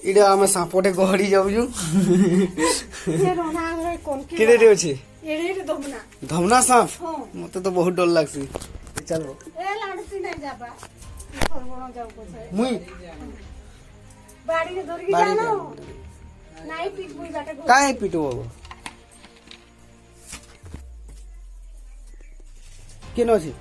इडा आमे सापोटे गहड़ी जाउजु ये रोना हमरे कोन के केडे रे अछि एड़े रे दमना धमना सांप हां मते तो बहुत डर लागसी चलो ए लाडती नहीं जाबा फरगोना जाऊ को छे मुई बाड़ी रे धरकी जानो नाही पीट बुई बाटे काहे पिटो बाबू केनो अछि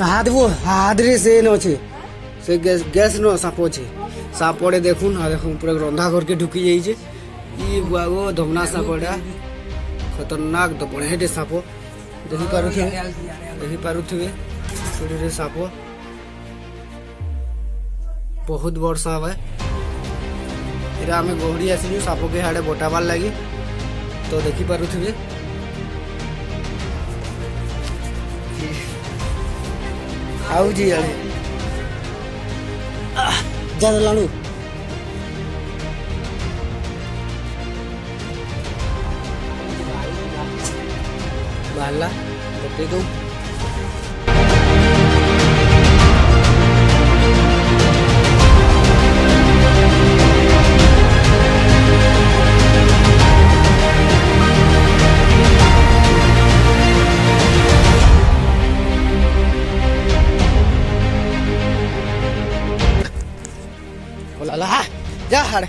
साधवो हादरे से न छे से गैस न सापो छे सापोड़े देखुन आ देखुन पूरा रंधा करके ढुकी जाई छे ई बुआगो धमना सापोड़ा खतरनाक तो बड़े सापो देखि पारुथिबे रे सापो बहुत बड़ साप है इरा हमें गोहड़ी आसिलु सापो के हाडे बोटाबार लागी तो देखि पारुथिबे आउ जी आले जा लाणु बाला बटे दो बोला जा हाड़े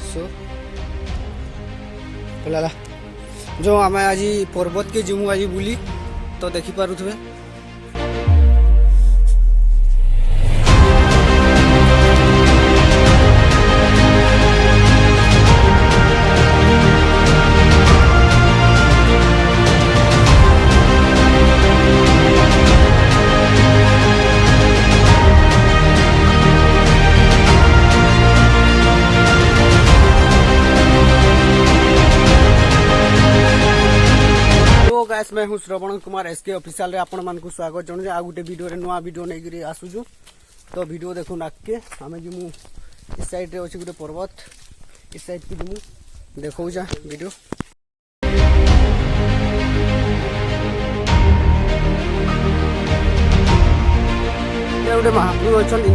सो बोला जो आम आज पर्वत के जिमु आज बुली तो देखी पारुथबे गाइस मैं हूँ श्रवण कुमार एसके ऑफिशियल रे आपण मान को स्वागत जणु आ गुटे वीडियो रे नवा वीडियो नै गिरी आसुजु तो वीडियो देखुन आके हमें जिमु इस साइड रे अछि गुटे पर्वत इस साइड के जिमु देखौ जा वीडियो ये गुटे महाप्रभु अछन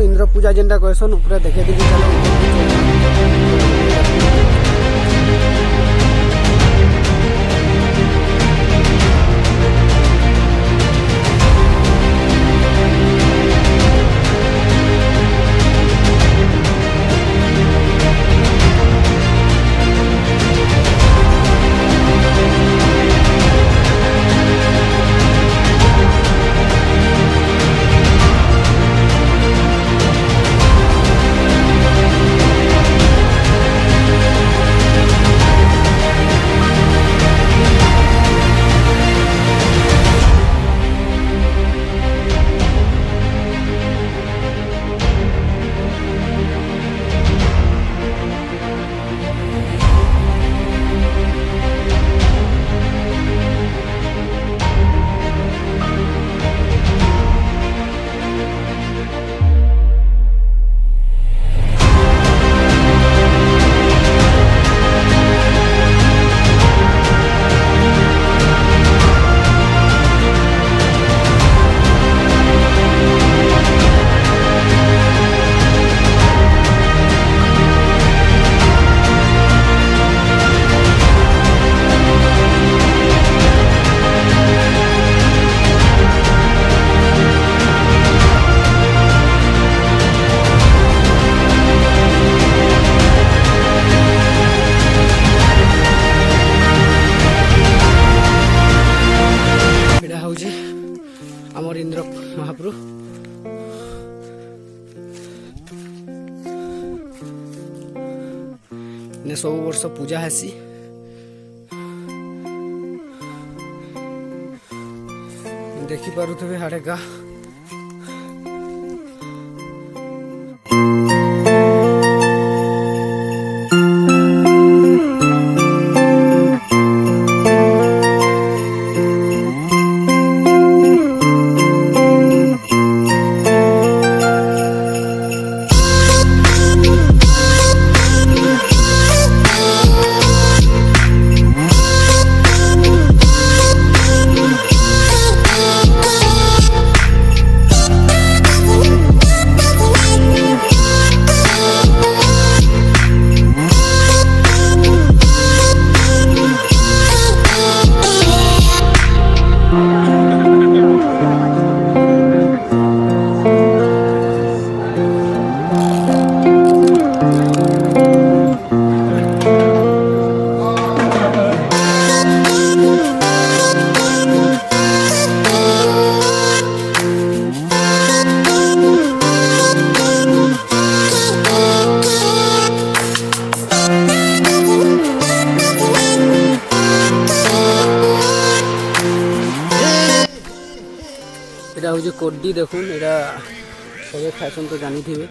इंद्र पूजा जेंटा कहसन ऊपर देखे देखि चलो सब वर्ष पूजा हेसी देखि पारुथबे हाडे का এটা হচ্ছে কড্ডি দেখুন এটা সবাই খাইছেন তো জানিথিবে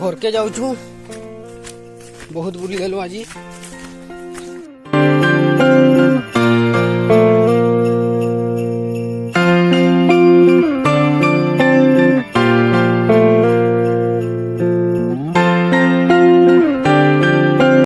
ঘরকে যাচ্ছু বহুত বুলি গেলু আজি